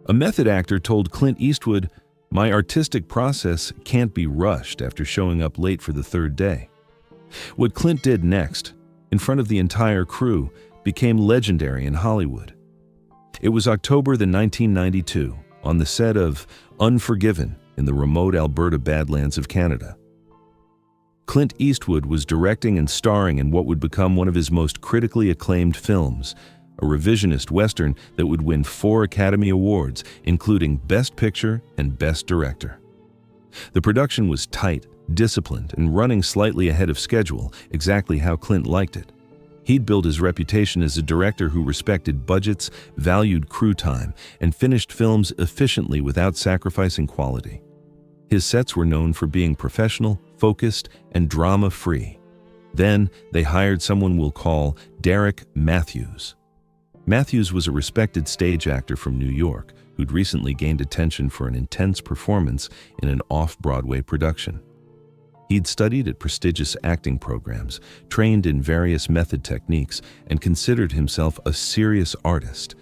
A method actor told Clint Eastwood, "My artistic process can't be rushed," after showing up late for the third day. What Clint did next, in front of the entire crew, became legendary in Hollywood. It was October 1992, on the set of Unforgiven in the remote Alberta Badlands of Canada. Clint Eastwood was directing and starring in what would become one of his most critically acclaimed films, a revisionist Western that would win 4 Academy Awards, including Best Picture and Best Director. The production was tight, disciplined, and running slightly ahead of schedule, exactly how Clint liked it. He'd built his reputation as a director who respected budgets, valued crew time, and finished films efficiently without sacrificing quality. His sets were known for being professional, focused, and drama-free. Then, they hired someone we'll call Derek Matthews. Matthews was a respected stage actor from New York who'd recently gained attention for an intense performance in an off-Broadway production. He'd studied at prestigious acting programs, trained in various method techniques, and considered himself a serious artist.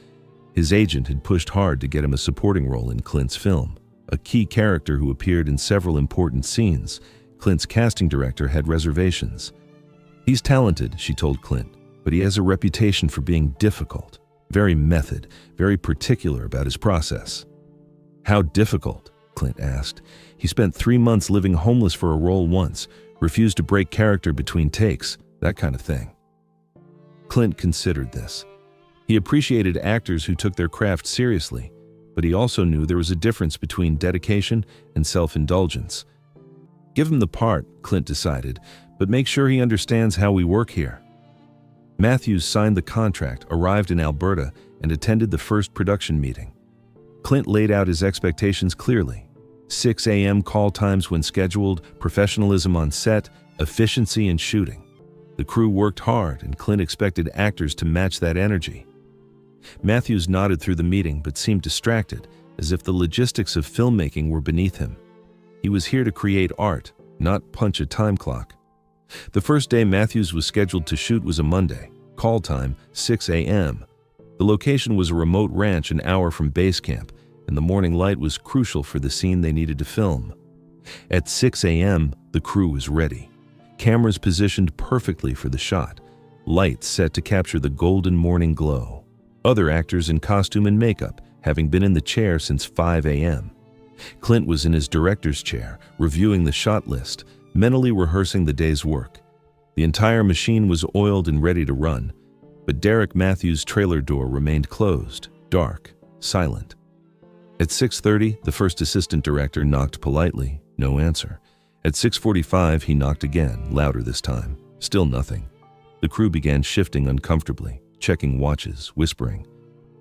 His agent had pushed hard to get him a supporting role in Clint's film, a key character who appeared in several important scenes. Clint's casting director had reservations. "He's talented," she told Clint, "but he has a reputation for being difficult, very method, very particular about his process." "How difficult?" Clint asked. "He spent 3 months living homeless for a role once, refused to break character between takes, that kind of thing." Clint considered this. He appreciated actors who took their craft seriously, but he also knew there was a difference between dedication and self-indulgence. "Give him the part," Clint decided, "but make sure he understands how we work here." Matthews signed the contract, arrived in Alberta, and attended the first production meeting. Clint laid out his expectations clearly: 6 a.m. call times when scheduled, professionalism on set, efficiency in shooting. The crew worked hard, and Clint expected actors to match that energy. Matthews nodded through the meeting but seemed distracted, as if the logistics of filmmaking were beneath him. He was here to create art, not punch a time clock. The first day Matthews was scheduled to shoot was a Monday, call time 6 a.m. The location was a remote ranch an hour from base camp, and the morning light was crucial for the scene they needed to film. At 6 a.m., the crew was ready. Cameras positioned perfectly for the shot, lights set to capture the golden morning glow. Other actors in costume and makeup, having been in the chair since 5 a.m. Clint was in his director's chair, reviewing the shot list, mentally rehearsing the day's work. The entire machine was oiled and ready to run, but Derek Matthews' trailer door remained closed, dark, silent. At 6:30, the first assistant director knocked politely, no answer. At 6:45, he knocked again, louder this time. Still nothing. The crew began shifting uncomfortably, checking watches, whispering.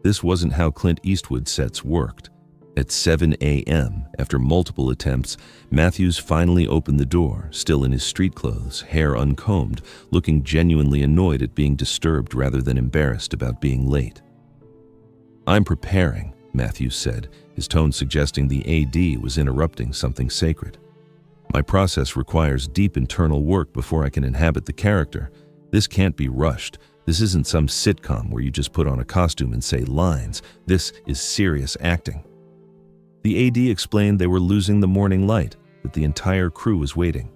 This wasn't how Clint Eastwood sets worked. At 7 a.m., after multiple attempts, Matthews finally opened the door, still in his street clothes, hair uncombed, looking genuinely annoyed at being disturbed rather than embarrassed about being late. "I'm preparing," Matthews said, his tone suggesting the AD was interrupting something sacred. "My process requires deep internal work before I can inhabit the character. This can't be rushed. This isn't some sitcom where you just put on a costume and say lines. This is serious acting." The AD explained they were losing the morning light, that the entire crew was waiting.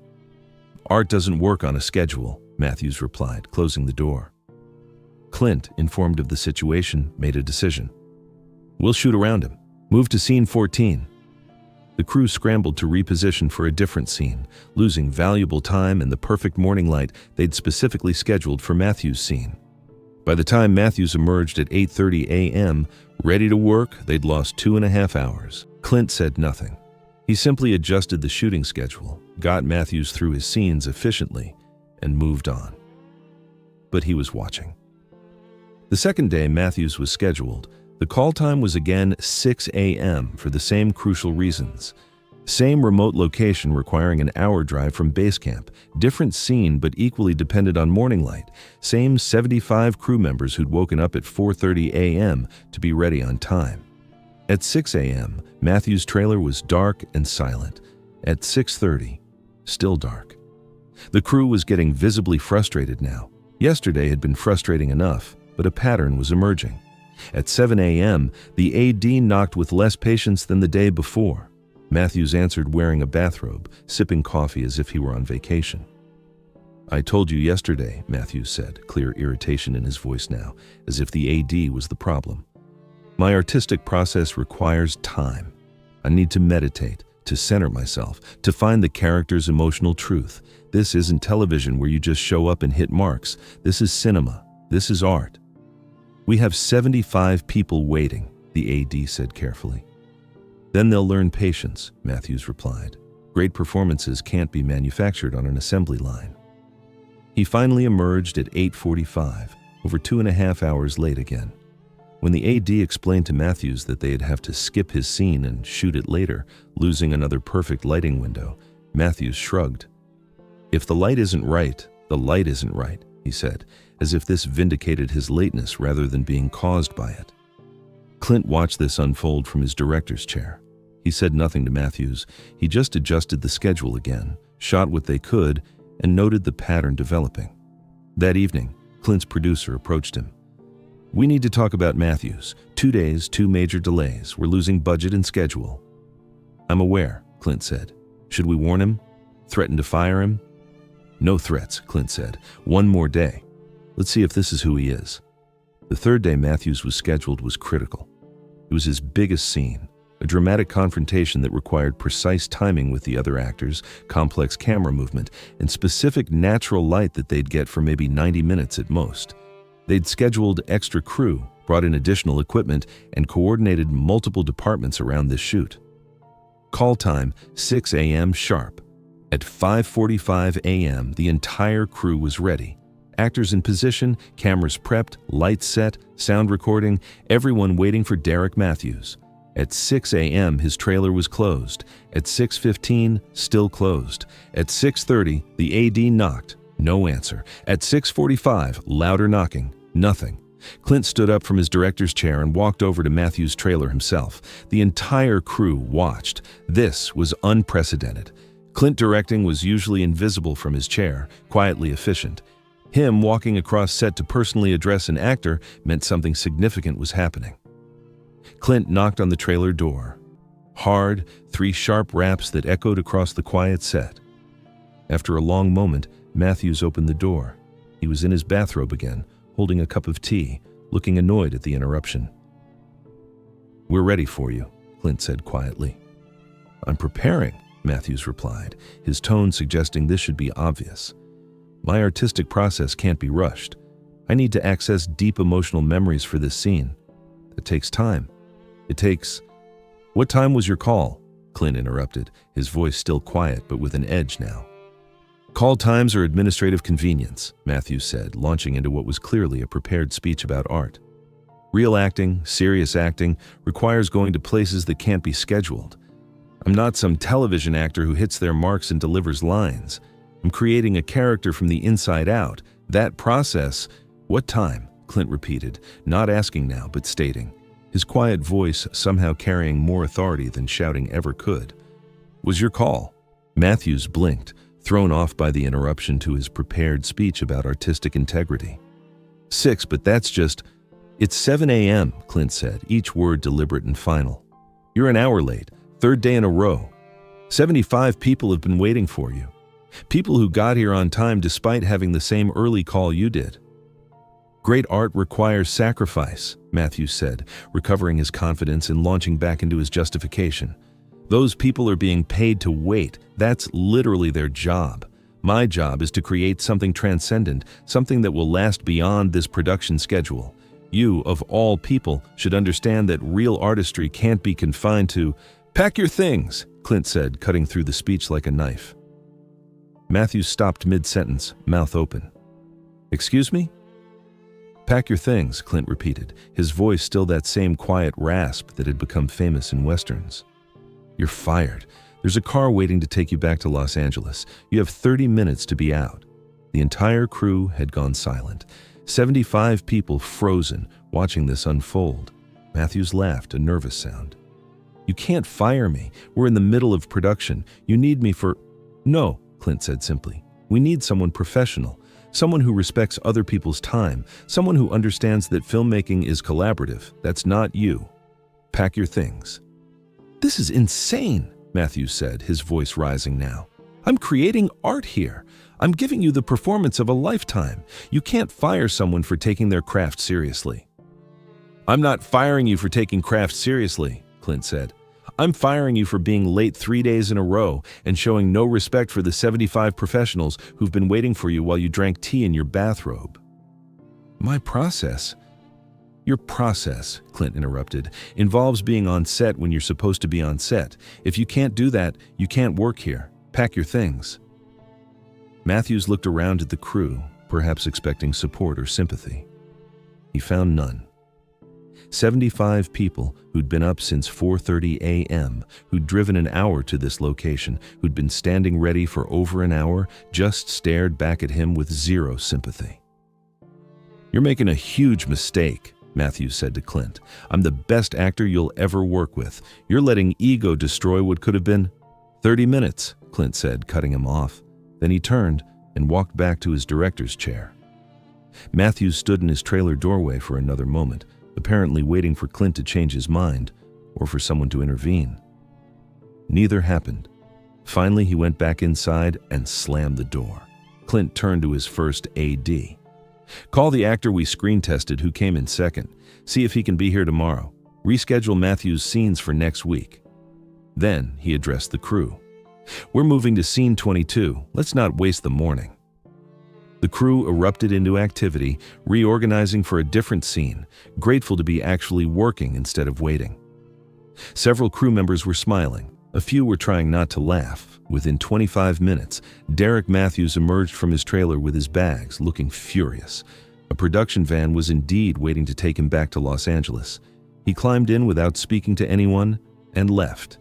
"Art doesn't work on a schedule," Matthews replied, closing the door. Clint, informed of the situation, made a decision. "We'll shoot around him. Move to scene 14. The crew scrambled to reposition for a different scene, losing valuable time and the perfect morning light they'd specifically scheduled for Matthews' scene. By the time Matthews emerged at 8:30 a.m., ready to work, they'd lost 2.5 hours. Clint said nothing. He simply adjusted the shooting schedule, got Matthews through his scenes efficiently, and moved on. But he was watching. The second day Matthews was scheduled, the call time was again 6 a.m. for the same crucial reasons. Same remote location requiring an hour drive from base camp, different scene but equally dependent on morning light, same 75 crew members who'd woken up at 4:30 a.m. to be ready on time. At 6 a.m., Matthews' trailer was dark and silent. At 6:30, still dark. The crew was getting visibly frustrated now. Yesterday had been frustrating enough, but a pattern was emerging. At 7 a.m., the AD knocked with less patience than the day before. Matthews answered wearing a bathrobe, sipping coffee as if he were on vacation. "I told you yesterday," Matthews said, clear irritation in his voice now, as if the AD was the problem. "My artistic process requires time. I need to meditate, to center myself, to find the character's emotional truth. This isn't television where you just show up and hit marks. This is cinema. This is art." "We have 75 people waiting," the AD said carefully. "Then they'll learn patience," Matthews replied. "Great performances can't be manufactured on an assembly line." He finally emerged at 8:45, over 2.5 hours late again. When the AD explained to Matthews that they'd have to skip his scene and shoot it later, losing another perfect lighting window, Matthews shrugged. "If the light isn't right, the light isn't right," he said, as if this vindicated his lateness rather than being caused by it. Clint watched this unfold from his director's chair. He said nothing to Matthews. He just adjusted the schedule again, shot what they could, and noted the pattern developing. That evening, Clint's producer approached him. "We need to talk about Matthews. 2 days, 2 major delays. We're losing budget and schedule." "I'm aware," Clint said. "Should we warn him? Threaten to fire him?" "No threats," Clint said. "One more day. Let's see if this is who he is." The third day Matthews was scheduled was critical. It was his biggest scene, a dramatic confrontation that required precise timing with the other actors, complex camera movement, and specific natural light that they'd get for maybe 90 minutes at most. They'd scheduled extra crew, brought in additional equipment, and coordinated multiple departments around this shoot. Call time, 6 a.m. sharp. At 5:45 a.m., the entire crew was ready. Actors in position, cameras prepped, lights set, sound recording, everyone waiting for Derek Matthews. At 6 a.m., his trailer was closed. At 6:15, still closed. At 6:30, the AD knocked. No answer. At 6:45, louder knocking. Nothing. Clint stood up from his director's chair and walked over to Matthews' trailer himself. The entire crew watched. This was unprecedented. Clint directing was usually invisible from his chair, quietly efficient. Him walking across set to personally address an actor meant something significant was happening. Clint knocked on the trailer door. Hard, 3 sharp raps that echoed across the quiet set. After a long moment, Matthews opened the door. He was in his bathrobe again, holding a cup of tea, looking annoyed at the interruption. "We're ready for you," Clint said quietly. "I'm preparing," Matthews replied, his tone suggesting this should be obvious. "My artistic process can't be rushed. I need to access deep emotional memories for this scene. It takes time. It takes—" "What time was your call?" Clint interrupted, his voice still quiet but with an edge now. "Call times are administrative convenience," Matthews said, launching into what was clearly a prepared speech about art. "Real acting, serious acting, requires going to places that can't be scheduled. I'm not some television actor who hits their marks and delivers lines. I'm creating a character from the inside out. That process—" "What time?" Clint repeated, not asking now but stating, his quiet voice somehow carrying more authority than shouting ever could. "Was your call?" Matthews blinked, thrown off by the interruption to his prepared speech about artistic integrity. 6, but that's just— "It's 7 a.m., Clint said, each word deliberate and final. "You're an hour late, 3rd day in a row. 75 people have been waiting for you. People who got here on time despite having the same early call you did." "Great art requires sacrifice," Matthews said, recovering his confidence and launching back into his justification. "Those people are being paid to wait. That's literally their job. My job is to create something transcendent, something that will last beyond this production schedule. You, of all people, should understand that real artistry can't be confined to—" "Pack your things," Clint said, cutting through the speech like a knife. Matthews stopped mid-sentence, mouth open. "Excuse me?" "Pack your things," Clint repeated, his voice still that same quiet rasp that had become famous in westerns. "You're fired. There's a car waiting to take you back to Los Angeles. You have 30 minutes to be out." The entire crew had gone silent. 75 people frozen, watching this unfold. Matthews laughed, a nervous sound. "You can't fire me. We're in the middle of production. You need me for—" "No," Clint said simply. "We need someone professional. Someone who respects other people's time, someone who understands that filmmaking is collaborative. That's not you. Pack your things. This is insane, Matthews said, his voice rising now. I'm creating art here. I'm giving you the performance of a lifetime. You can't fire someone for taking their craft seriously. I'm not firing you for taking craft seriously, Clint said. I'm firing you for being late 3 days in a row and showing no respect for the 75 professionals who've been waiting for you while you drank tea in your bathrobe. My process? Your process, Clint interrupted, involves being on set when you're supposed to be on set. If you can't do that, you can't work here. Pack your things. Matthews looked around at the crew, perhaps expecting support or sympathy. He found none. 75 people who'd been up since 4:30 a.m., who'd driven an hour to this location, who'd been standing ready for over an hour, just stared back at him with zero sympathy. You're making a huge mistake, Matthews said to Clint. I'm the best actor you'll ever work with. You're letting ego destroy what could have been 30 minutes, Clint said, cutting him off. Then he turned and walked back to his director's chair. Matthews stood in his trailer doorway for another moment, apparently waiting for Clint to change his mind or for someone to intervene. Neither happened. Finally, he went back inside and slammed the door. Clint turned to his first AD. Call the actor we screen tested who came in second. See if he can be here tomorrow. Reschedule Matthews' scenes for next week. Then he addressed the crew. We're moving to scene 22. Let's not waste the morning. The crew erupted into activity, reorganizing for a different scene, grateful to be actually working instead of waiting. Several crew members were smiling. A few were trying not to laugh. Within 25 minutes, Derek Matthews emerged from his trailer with his bags, looking furious. A production van was indeed waiting to take him back to Los Angeles. He climbed in without speaking to anyone and left.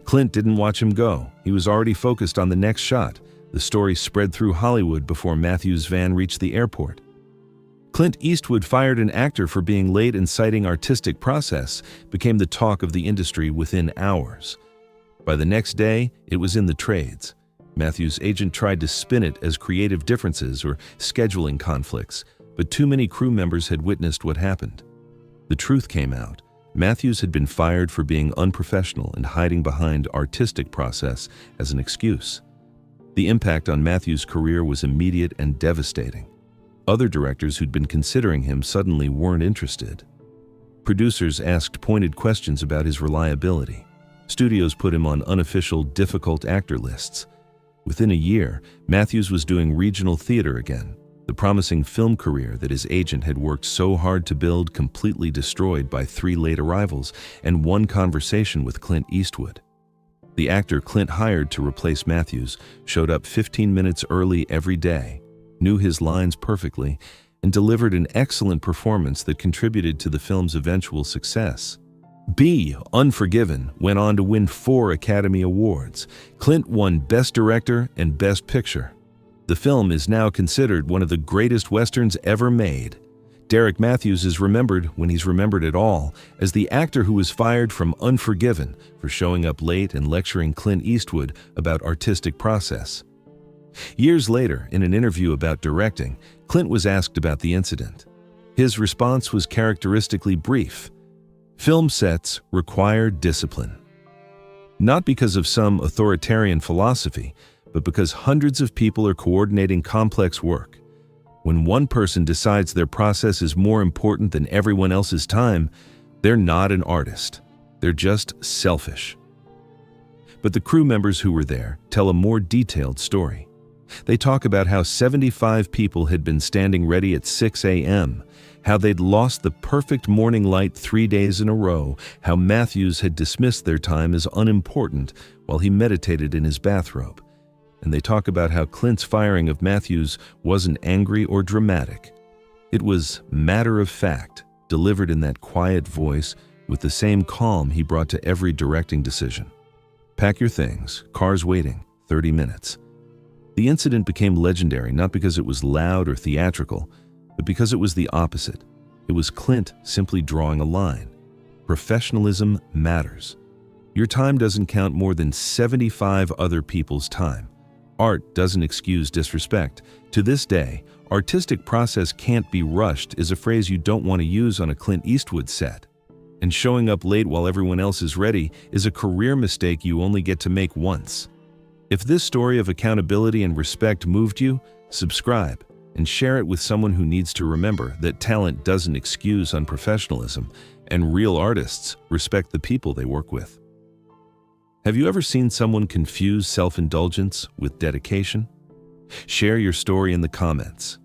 Clint didn't watch him go. He was already focused on the next shot. The story spread through Hollywood before Matthews' van reached the airport. Clint Eastwood fired an actor for being late and citing artistic process became the talk of the industry within hours. By the next day, it was in the trades. Matthews' agent tried to spin it as creative differences or scheduling conflicts, but too many crew members had witnessed what happened. The truth came out. Matthews had been fired for being unprofessional and hiding behind artistic process as an excuse. The impact on Matthews' career was immediate and devastating. Other directors who'd been considering him suddenly weren't interested. Producers asked pointed questions about his reliability. Studios put him on unofficial, difficult actor lists. Within a year, Matthews was doing regional theater again. The promising film career that his agent had worked so hard to build completely destroyed by 3 late arrivals and 1 conversation with Clint Eastwood. The actor Clint hired to replace Matthews showed up 15 minutes early every day, knew his lines perfectly, and delivered an excellent performance that contributed to the film's eventual success. Unforgiven went on to win 4 Academy Awards. Clint won Best Director and Best Picture. The film is now considered one of the greatest westerns ever made. Derek Matthews is remembered, when he's remembered at all, as the actor who was fired from Unforgiven for showing up late and lecturing Clint Eastwood about artistic process. Years later, in an interview about directing, Clint was asked about the incident. His response was characteristically brief. Film sets require discipline. Not because of some authoritarian philosophy, but because hundreds of people are coordinating complex work. When one person decides their process is more important than everyone else's time, they're not an artist. They're just selfish. But the crew members who were there tell a more detailed story. They talk about how 75 people had been standing ready at 6 a.m., how they'd lost the perfect morning light 3 days in a row, how Matthews had dismissed their time as unimportant while he meditated in his bathrobe. And they talk about how Clint's firing of Matthews wasn't angry or dramatic. It was matter of fact, delivered in that quiet voice with the same calm he brought to every directing decision. Pack your things, car's waiting, 30 minutes. The incident became legendary not because it was loud or theatrical, but because it was the opposite. It was Clint simply drawing a line. Professionalism matters. Your time doesn't count more than 75 other people's time. Art doesn't excuse disrespect. To this day, Artistic process can't be rushed is a phrase you don't want to use on a Clint Eastwood set. And showing up late while everyone else is ready is a career mistake you only get to make once. If this story of accountability and respect moved you, subscribe and share it with someone who needs to remember that talent doesn't excuse unprofessionalism, and real artists respect the people they work with. Have you ever seen someone confuse self-indulgence with dedication? Share your story in the comments.